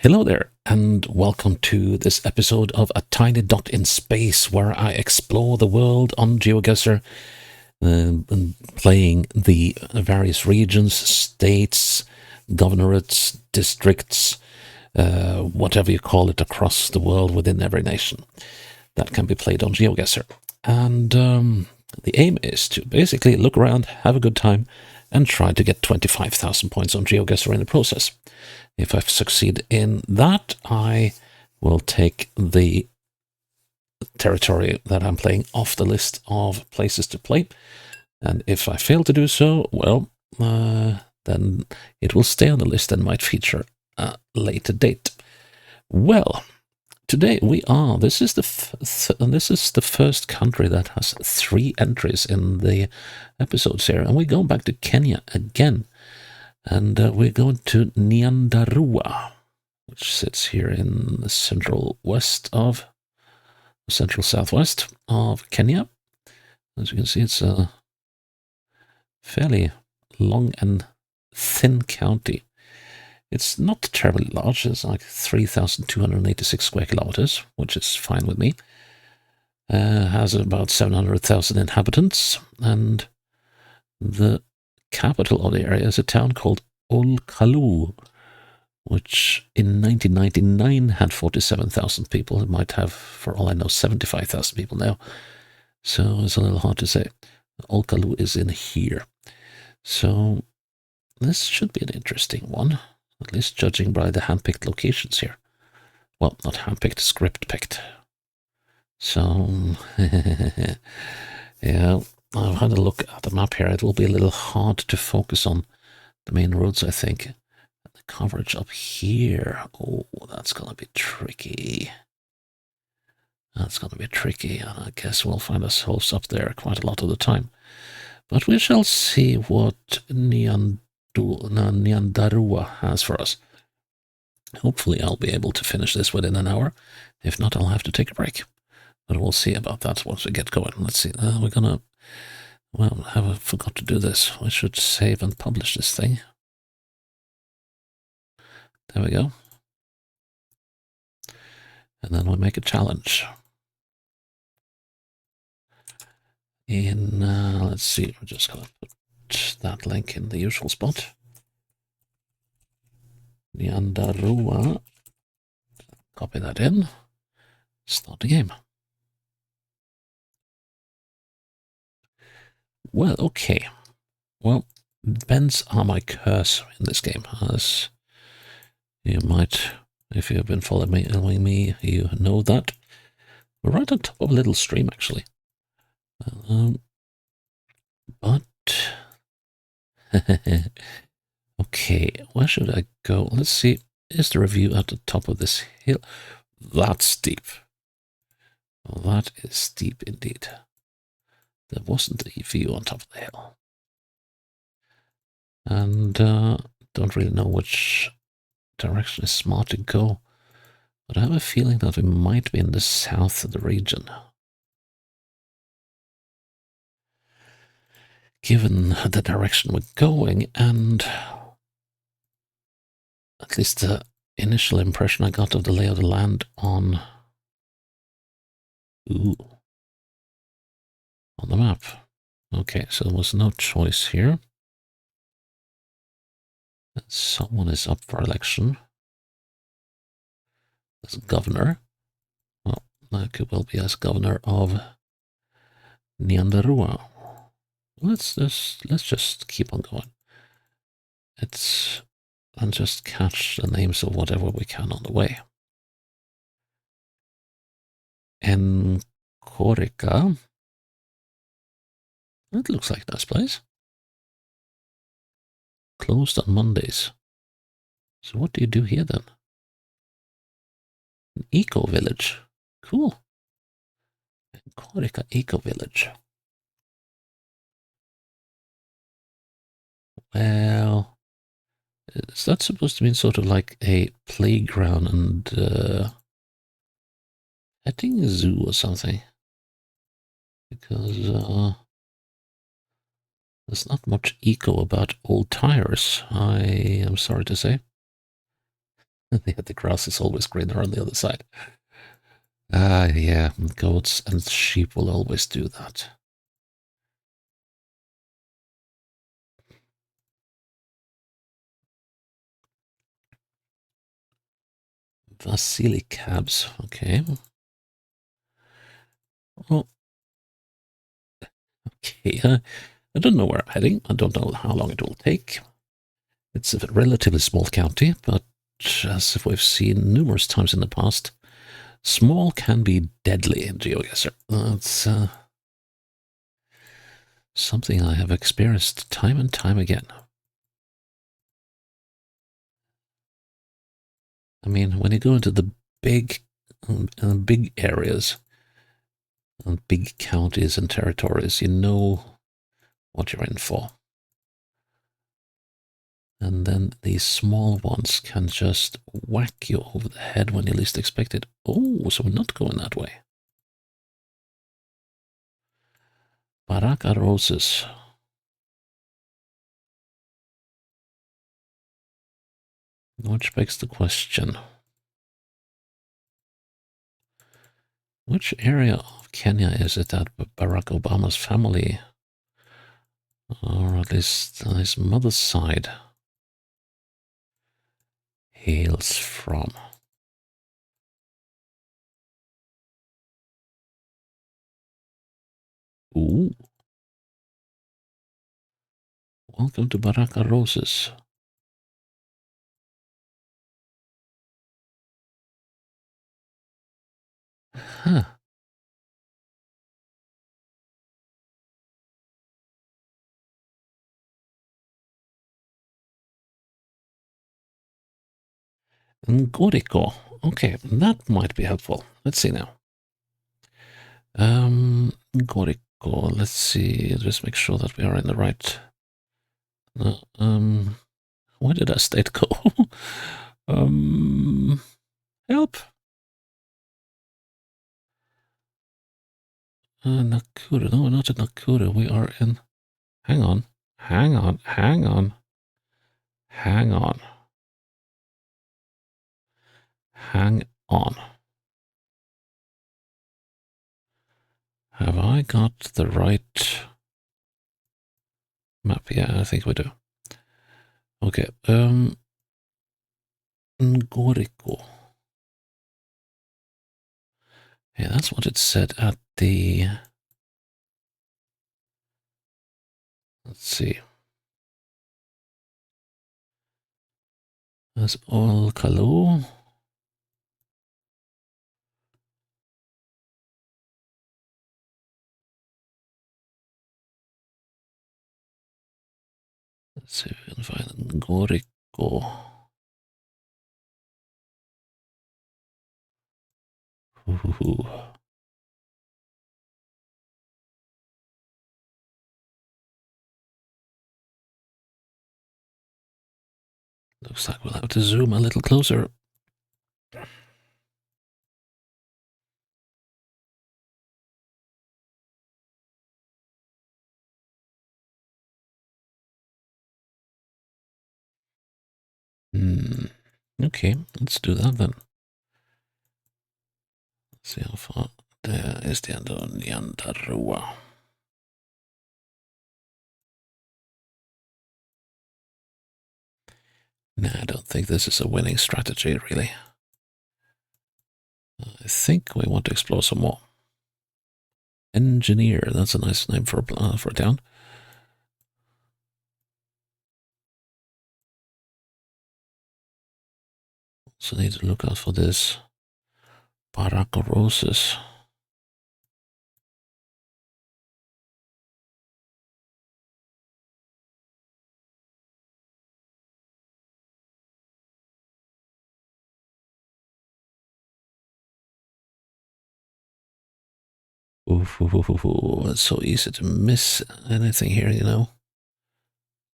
Hello there, and welcome to this episode of A Tiny Dot in Space, where I explore the world on GeoGuessr, playing the various regions, states, governorates, districts, whatever you call it, across the world within every nation. That can be played on GeoGuessr. And the aim is to basically look around, have a good time, and try to get 25,000 points on GeoGuessr in the process. If I succeed in that, I will take the territory that I'm playing off the list of places to play. And if I fail to do so, well, then it will stay on the list and might feature a later date. Well, today this is the first country that has 3 entries in the episodes here, and we go back to Kenya again. And we're going to Nyandarua, which sits here in the central southwest of Kenya. As you can see, it's a fairly long and thin county. It's not terribly large. It's like 3,286 square kilometers, which is fine with me. Has about 700,000 inhabitants, and the capital of the area is a town called Olkalu, which in 1999 had 47,000 people. It might have, for all I know, 75,000 people now. So it's a little hard to say. Olkalu is in here. So this should be an interesting one, at least judging by the handpicked locations here. Well, not handpicked, script picked. So, yeah, I've had a look at the map here. It will be a little hard to focus on the main roads, I think. The coverage up here, oh, that's going to be tricky. That's going to be tricky, and I guess we'll find ourselves up there quite a lot of the time. But we shall see what Nyandarua has for us. Hopefully I'll be able to finish this within an hour. If not, I'll have to take a break. But we'll see about that once we get going. Let's see. We're going to... Well, I forgot to do this. I should save and publish this thing. There we go. And then we'll make a challenge. Let's see, we're just going to put that link in the usual spot. Nyandarua. Copy that in. Start the game. Well, okay. Well, bends are my curse in this game, as you might, if you've been following me, you know that. We're right on top of a little stream, actually. But okay, where should I go? Let's see. Is the review at the top of this hill? That's steep. Well, that is steep indeed. There wasn't a view on top of the hill. And don't really know which direction is smart to go. But I have a feeling that we might be in the south of the region. Given the direction we're going, and at least the initial impression I got of the lay of the land on the map. Okay, so there was no choice here. Someone is up for election as governor. Well, that could well be as governor of Nyandarua. Let's just keep on going. And just catch the names of whatever we can on the way. Enkorika. That looks like a nice place. Closed on Mondays. So what do you do here then? An eco village. Cool. Enkorika Eco Village. Well, is that supposed to mean sort of like a playground and petting zoo or something? Because there's not much eco about old tires, I am sorry to say. Yeah, the grass is always greener on the other side. Ah, yeah, goats and sheep will always do that. Vasily cabs, okay. Well, okay, I don't know where I'm heading. I don't know how long it will take. It's a relatively small county, but as we've seen numerous times in the past, small can be deadly in GeoGuessr. That's something I have experienced time and time again. I mean, when you go into the big areas and big counties and territories, you know what you're in for. And then these small ones can just whack you over the head when you least expect it. Oh, so we're not going that way. Baraka roses. Which begs the question. Which area of Kenya is it that Barack Obama's family, or at least his mother's side, hails from? Ooh, welcome to Baraka Roses. Huh. Ngoriko. Okay, that might be helpful. Let's see now. Ngoriko. Let's see. Just make sure that we are in the right. Uh, um, where did our state go? Help. Nakuru. No, we're not in Nakuru. We are in. Hang on. Hang on. Hang on. Hang on. Hang on. Have I got the right map? Yeah, I think we do. Okay. Ngoriko. Yeah, that's what it said at the. Let's see. That's all Kalu. Let's see if we can find Ngoriko. Ooh. Looks like we'll have to zoom a little closer. Hmm. Okay, let's do that then. Let's see how far. There is the end of Nyandarua. Nah, I don't think this is a winning strategy, really. I think we want to explore some more. Engineer, that's a nice name for a town. So need to look out for this Paracorosis. Ooh, it's so easy to miss anything here, you know.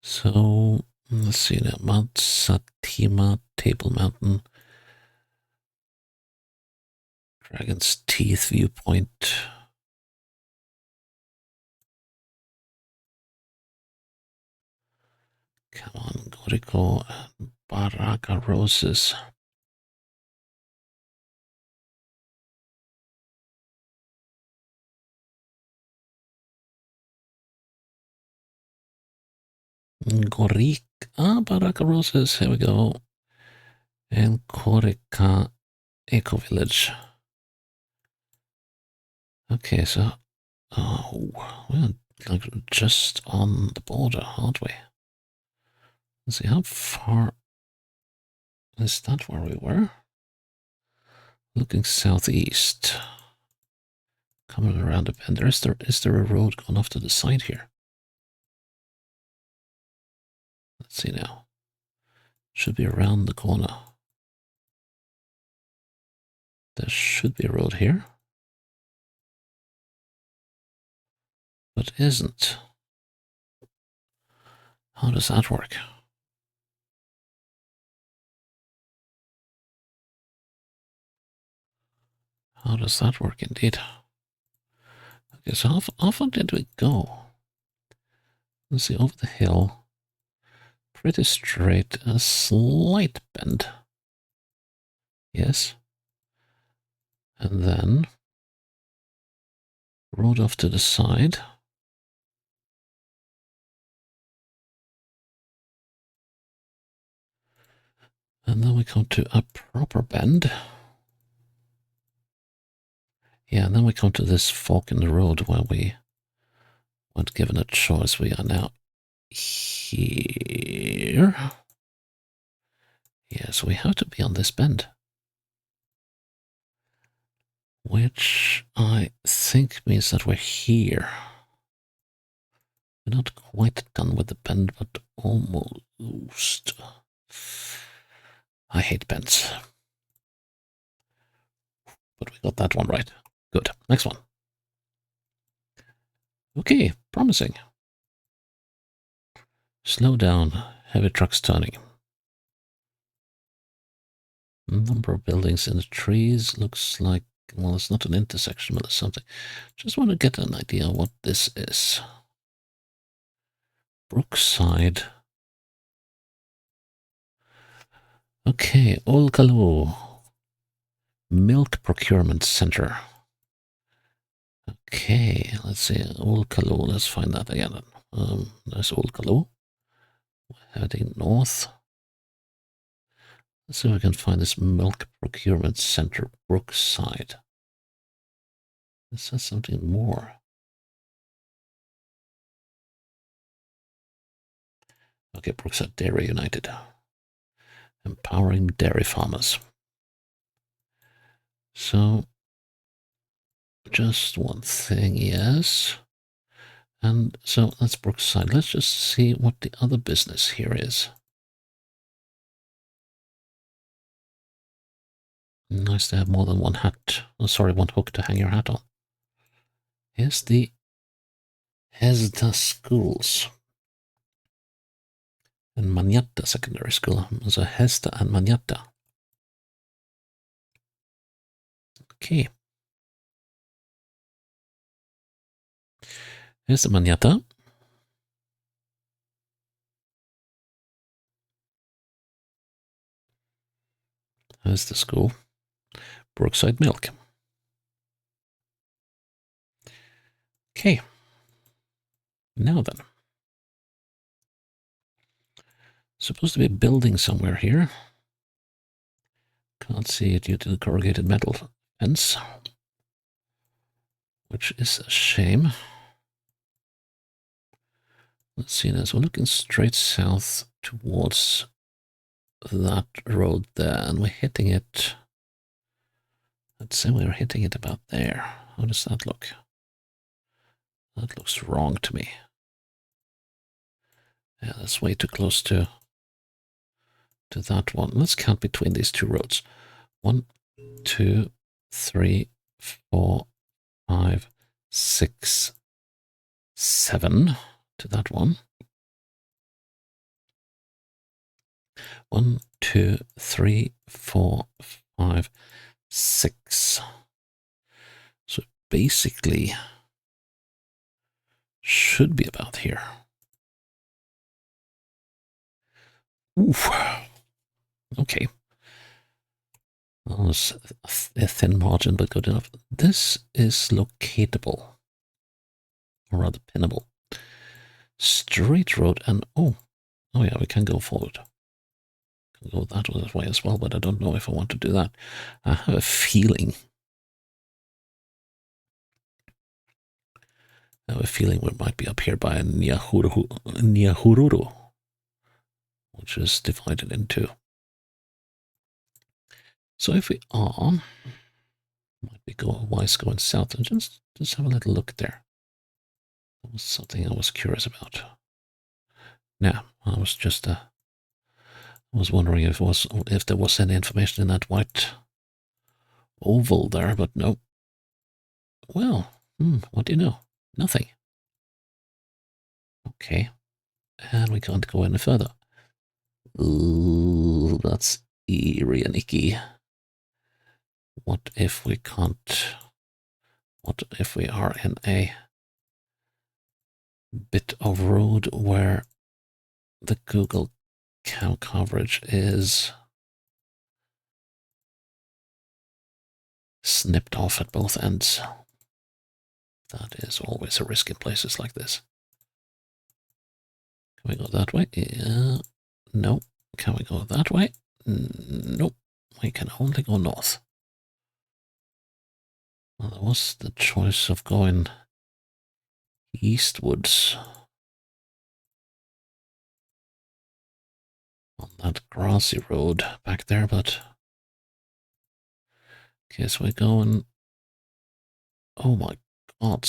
So let's see now. Mount Satima, Table Mountain, Dragon's Teeth viewpoint. Come on, Goriko and Baraka Roses. Gorica Baraka Roses, here we go. And Corica Eco Village. Okay, so we're like just on the border, aren't we? Let's see, how far is that where we were? Looking southeast. Coming around a bend. Is there a road going off to the side here? Let's see now. Should be around the corner. There should be a road here. But isn't. How does that work? How does that work indeed? Okay, so how far did we go? Let's see, over the hill. Pretty straight, a slight bend. Yes. And then road off to the side. And then we come to a proper bend. Yeah, and then we come to this fork in the road where we weren't given a choice. We are now here. Yeah, so we have to be on this bend. Which I think means that we're here. We're not quite done with the bend, but almost. I hate bends. But we got that one right. Good. Next one. Okay, promising. Slow down. Heavy trucks turning. Number of buildings in the trees. Looks like, well, it's not an intersection, but it's something. Just want to get an idea what this is. Brookside. Okay, Olkalu. Milk Procurement Center. Okay, let's see. Olkalu. Let's find that again. There's Olkalu. Heading north. Let's see if we can find this Milk Procurement Center, Brookside. It says something more. Okay, Brookside Dairy United. Empowering dairy farmers. So, just one thing, yes. And so that's Brookside. Let's just see what the other business here is. Nice to have more than one hat. Oh, sorry, one hook to hang your hat on. Here's the Hesda Schools. And Manyatta Secondary School. So Hesda and Manyatta. Okay. Here's the Manyatta. Here's the school. Brookside Milk. Okay. Now then. Supposed to be a building somewhere here. Can't see it due to the corrugated metal fence. Which is a shame. Let's see this. We're looking straight south towards that road there, and we're hitting it. Let's say we're hitting it about there. How does that look? That looks wrong to me. Yeah, that's way too close to that one. Let's count between these two roads. 1, 2, 3, 4, 5, 6, 7 to that one. 1, 2, 3, 4, 5, 6. So basically should be about here. Oof. Okay. That was a thin margin, but good enough. This is locatable. Or rather pinnable. Straight road and oh, Oh yeah, we can go forward. Can go that way as well, but I don't know if I want to do that. I have a feeling. We might be up here by Nyahururu, which is divided in two. So if we are, might be wise going south and just have a little look there. That was something I was curious about. Now, I was just was wondering if there was any information in that white oval there, but no. Well, what do you know? Nothing. Okay, and we can't go any further. Ooh, that's eerie and icky. What if we can't? What if we are in a bit of road where the Google coverage is snipped off at both ends? That is always a risk in places like this. Can we go that way? Yeah. No. Can we go that way? Nope. We can only go north. Well, there was the choice of going eastwards on that grassy road back there, but guess we're going. Oh my god.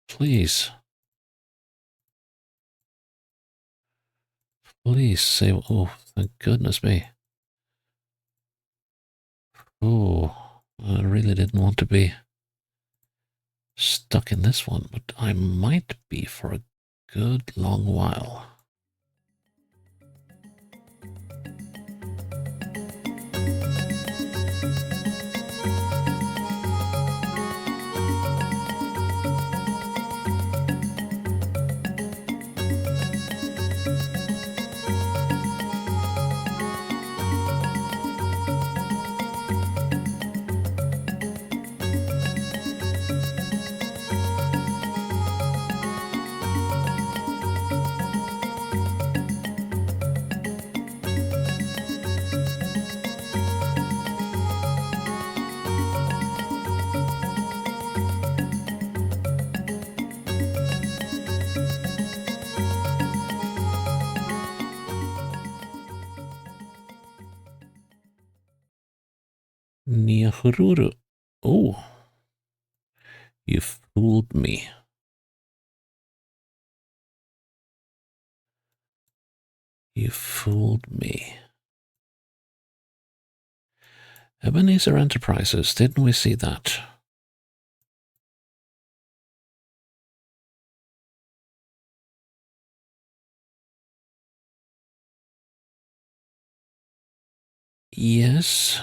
Please. Please say, oh, thank goodness me. Oh, I really didn't want to be stuck in this one, but I might be for a good long while. Nyahururu. Oh, you fooled me. You fooled me. Ebenezer Enterprises, didn't we see that? Yes.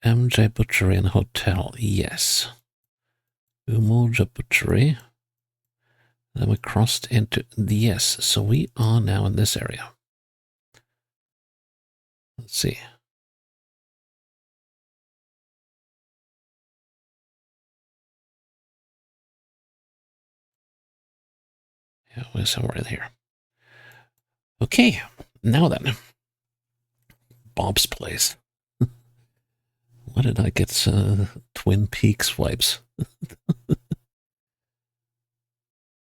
MJ Butchery and Hotel, yes. Umoja Butchery. Then we crossed into the yes, so we are now in this area. Let's see. Yeah, we're somewhere in here. Okay, now then. Bob's Place. Why did I get Twin Peaks vibes?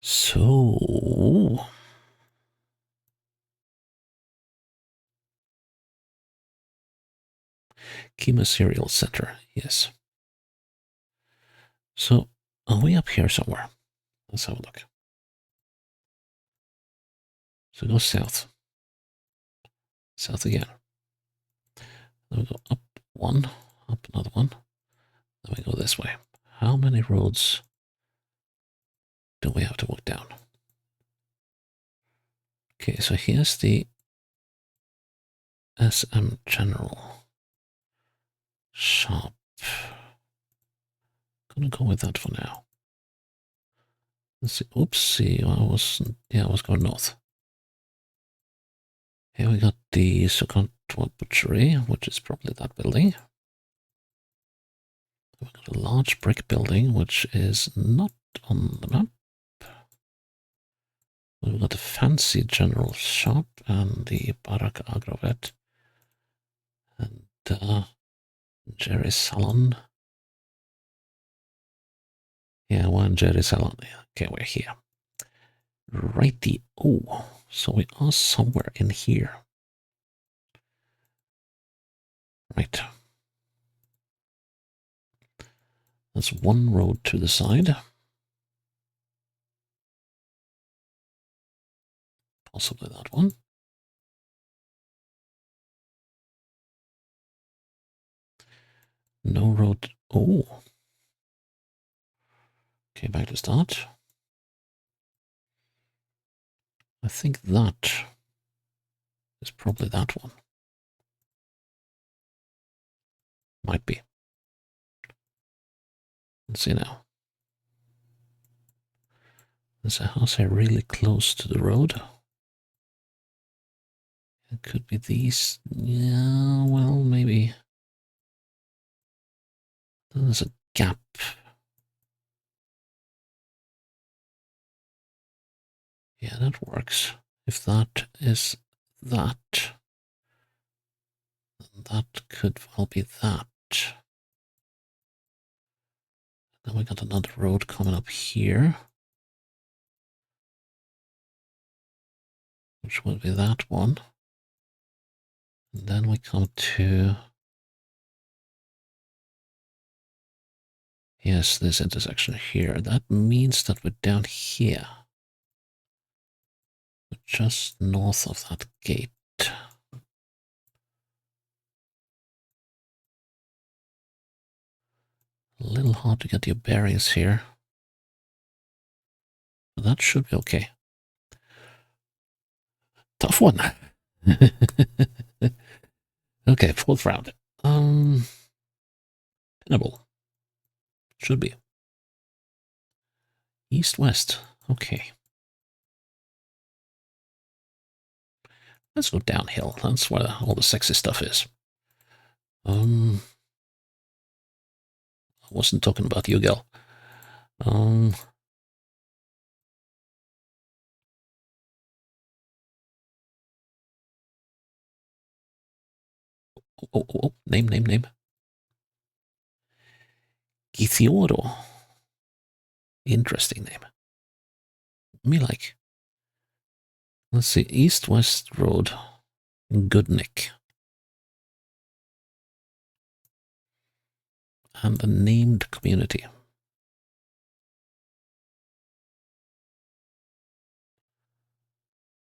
So... Kima Cereal Center, yes. So, are we up here somewhere? Let's have a look. So go south. South again. Then we go up one, up another one. Then we go this way. How many roads do we have to walk down? Okay, so here's the SM General Shop. Gonna go with that for now. Let's see. Oopsie, I was going north. Here we got the Sukantua Butchery, which is probably that building. We've got a large brick building, which is not on the map. We've got a fancy general shop and the Barak Agrovet and Jerry's Salon. Yeah, one Jerry's Salon. Okay, we're here. Righty. Oh, so we are somewhere in here. Right. There's one road to the side. Possibly that one. No road. Oh. Okay, back to start. I think that is probably that one. Might be. Let's see now. There's a house here really close to the road. It could be these. Yeah, well, maybe. There's a gap. Yeah, that works. If that is that, then that could well be that. Then we got another road coming up here, which would be that one. And then we come to, yes, this intersection here. That means that we're down here. We're just north of that gate. A little hard to get your bearings here. But that should be okay. Tough one. Okay, fourth round. Pinnable. Should be. East-west. Okay. Let's go downhill. That's where all the sexy stuff is. I wasn't talking about you, girl. Oh, name. Githioro. Interesting name. Me like. Let's see. East-west road. Goodnick. And the named community.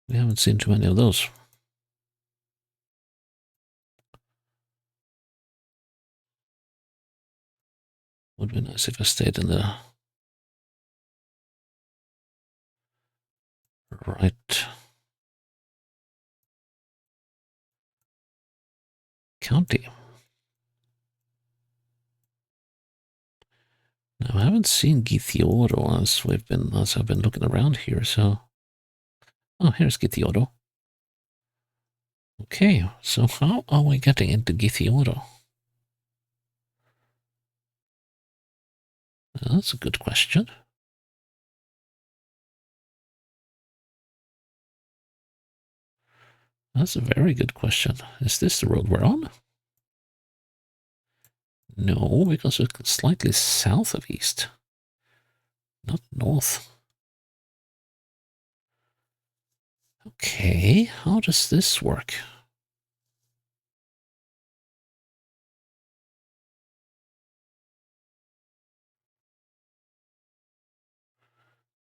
We haven't seen too many of those. Would be nice if I stayed in the right county. Now, I haven't seen Githioro as I've been looking around here, so. Oh, here's Githioro. Okay, so how are we getting into Githioro? That's a good question. That's a very good question. Is this the road we're on? No, because it's slightly south of east, not north. Okay, how does this work?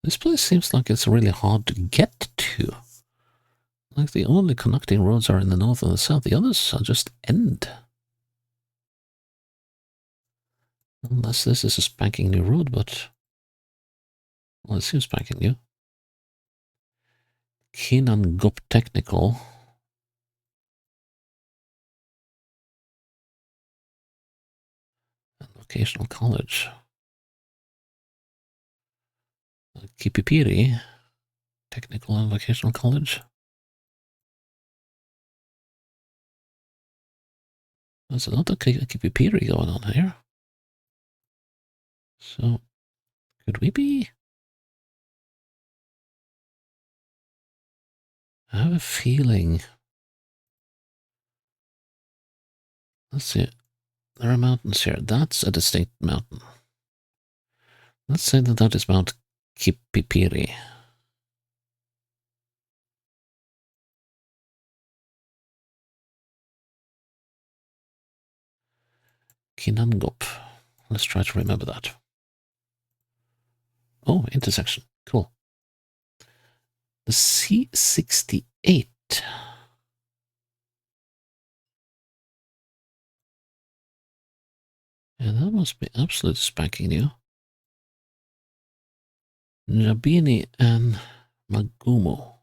This place seems like it's really hard to get to. Like the only connecting roads are in the north and the south. The others are just end. Unless this is a spanking new road, but. Well, it seems spanking new. Kinangop Technical. And Vocational College. Kipipiri Technical and Vocational College. There's a lot of Kipipiri going on here. So, could we be? I have a feeling. Let's see. There are mountains here. That's a distinct mountain. Let's say that that is Mount Kipipiri. Kinangop. Let's try to remember that. Oh, intersection. Cool. The C68. Yeah, that must be absolutely spanking new. Njabini and Magumo.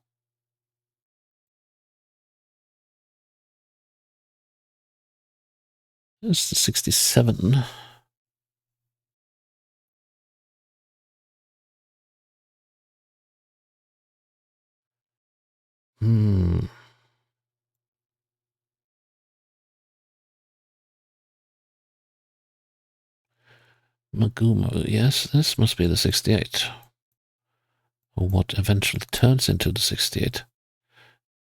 There's the 67. Hmm. Magumo. Yes, this must be the 68. Or what eventually turns into the 68.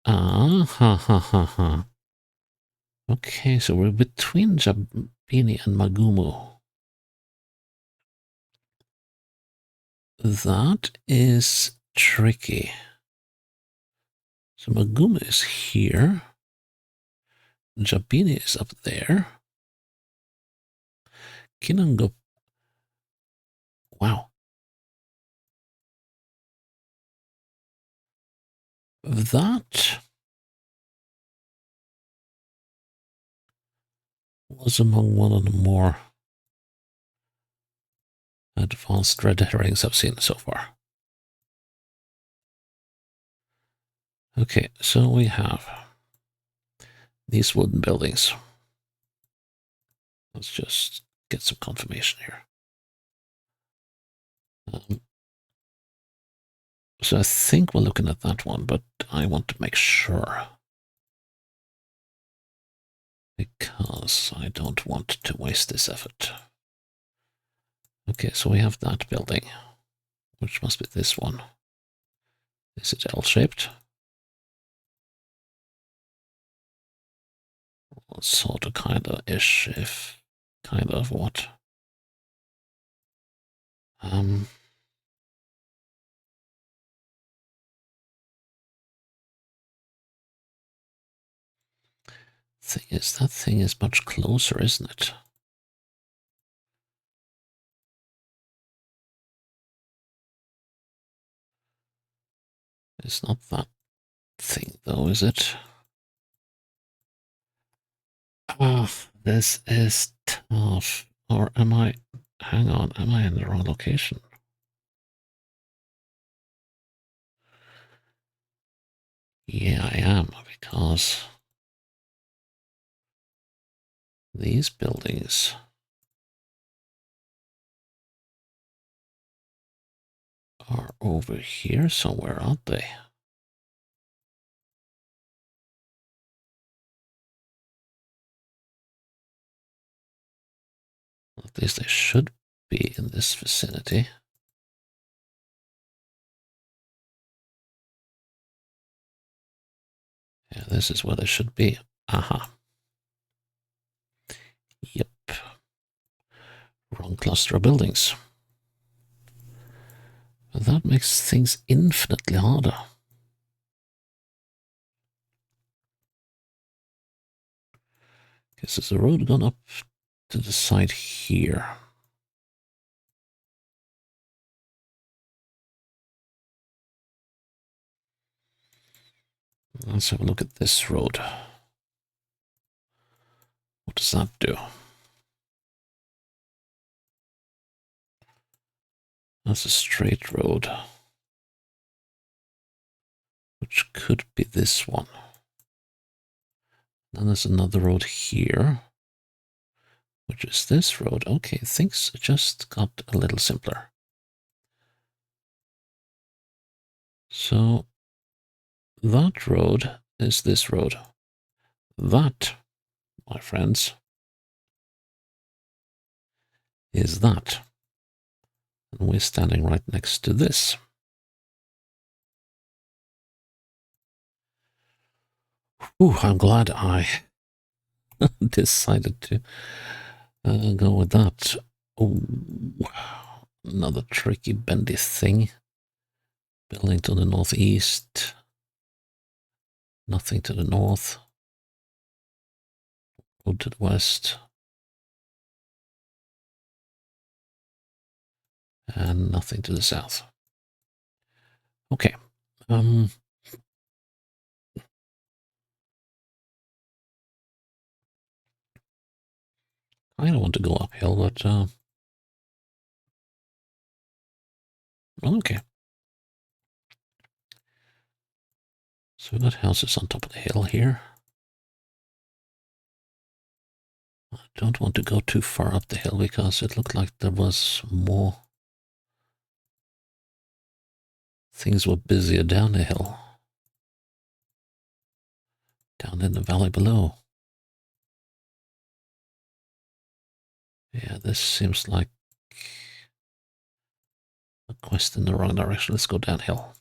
Ah, ha, ha, ha, ha. Okay, so we're between Jabini and Magumo. That is tricky. So Magumo is here. Jabini is up there. Kinangop. Wow. That was among one of the more advanced red herrings I've seen so far. Okay, so we have these wooden buildings. Let's just get some confirmation here. So I think we're looking at that one, but I want to make sure. Because I don't want to waste this effort. Okay, so we have that building, which must be this one. Is it L-shaped? Well, sort of, kind of, ish, if kind of what? Thing is, that thing is much closer, isn't it? It's not that thing, though, is it? Ah, this is tough. Or am I... Hang on, am I in the wrong location? Yeah, I am, because these buildings are over here somewhere, aren't they? At least they should be in this vicinity. Yeah, this is where they should be. Aha. Yep. Wrong cluster of buildings. But that makes things infinitely harder. Because there's a road gone up to the side here. Let's have a look at this road. What does that do? That's a straight road, which could be this one. Then there's another road here, which is this road. Okay, things just got a little simpler. So that road is this road. That, my friends, is that. And we're standing right next to this. Ooh, I'm glad I decided to go with that. Oh, another tricky bendy thing. Building to the northeast. Nothing to the north. Road to the west. And nothing to the south. Okay. I don't want to go uphill, but okay. So we got houses on top of the hill here. I don't want to go too far up the hill because it looked like there was more. Things were busier down the hill. Down in the valley below. Yeah, this seems like a quest in the wrong direction. Let's go downhill.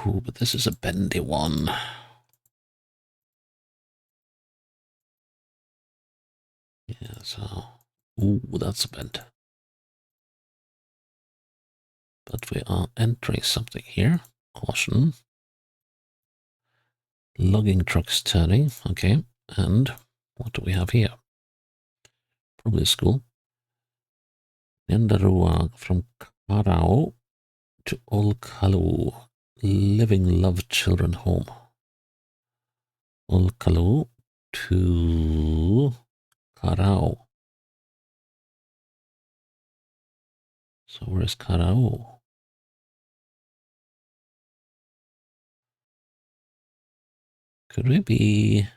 Ooh, but this is a bendy one. Yeah, so... Ooh, that's a bend. But we are entering something here. Caution. Logging trucks turning. Okay, and what do we have here? Probably a school. Nyandarua from Karao to Olkalu. Living Love Children Home. Olkalu to Karao. So where's Karao? Could we be...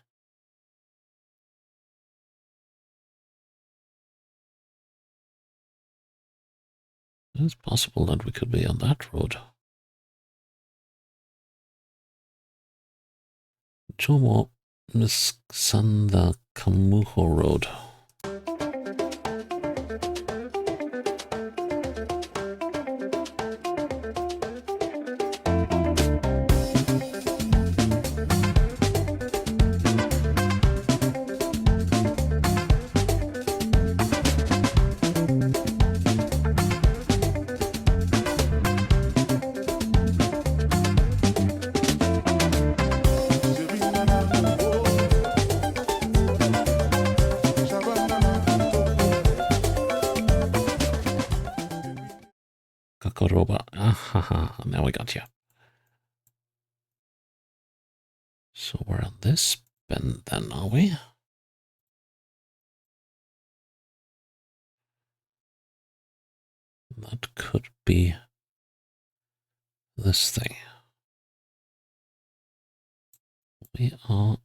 It's possible that we could be on that road. Jomo Miskanda Kamuho Road. Kakoroba. Ah, now we got you. So we're on this bend then, are we? That could be this thing. We are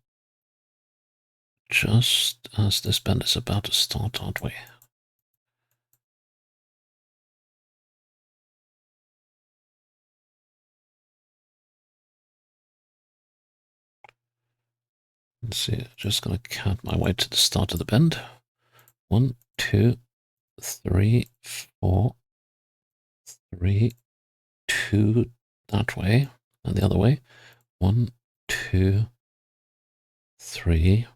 just as this bend is about to start, aren't we? Let's see, just gonna count my way to the start of the bend. 1, 2, 3, 4, 3, 2, that way, and the other way. 1, 2, 3,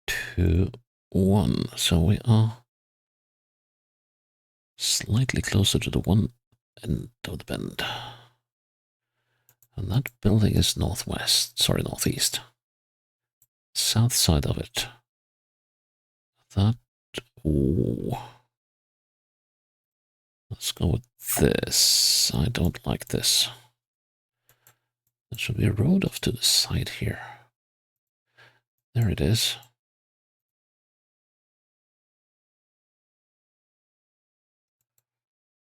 2, 1. So we are slightly closer to the one end of the bend. And that building is northeast. South side of it. That, ooh. Let's go with this. I don't like this. There should be a road off to the side here. There it is.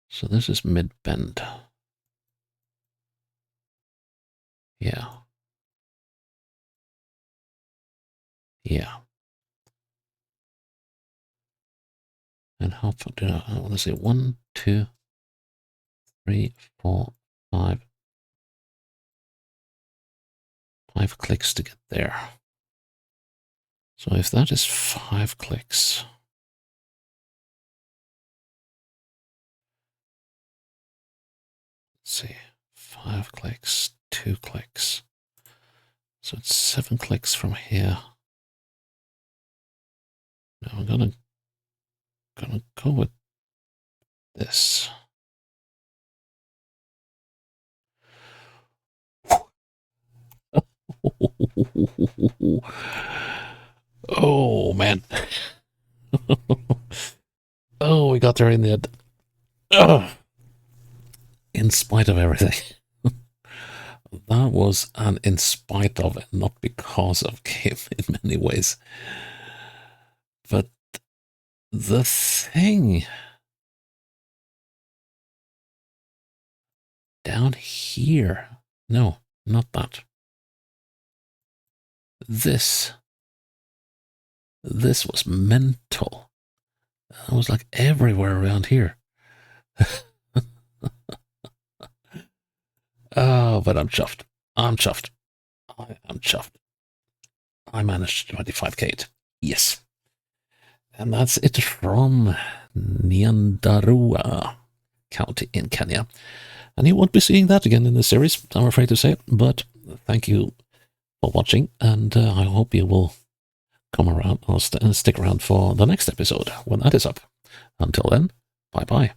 So this is mid-bend. Yeah. Yeah. And how far did I want to say 1, 2, 3, 4, 5. 5 clicks to get there. So if that is 5 clicks, let's see, 5 clicks, 2 clicks. So it's 7 clicks from here. Now I'm gonna go with this. Oh man. Oh, we got there in the end. Ugh. In spite of everything. That was an in spite of and not because of game in many ways. But the thing down here, no, not that. This was mental. It was like everywhere around here. Oh, but I'm chuffed. I'm chuffed. I am chuffed. I managed 25k. Yes. And that's it from Nyandarua County in Kenya. And you won't be seeing that again in the series, I'm afraid to say. But thank you for watching, and I hope you will come around or stick around for the next episode when that is up. Until then, bye-bye.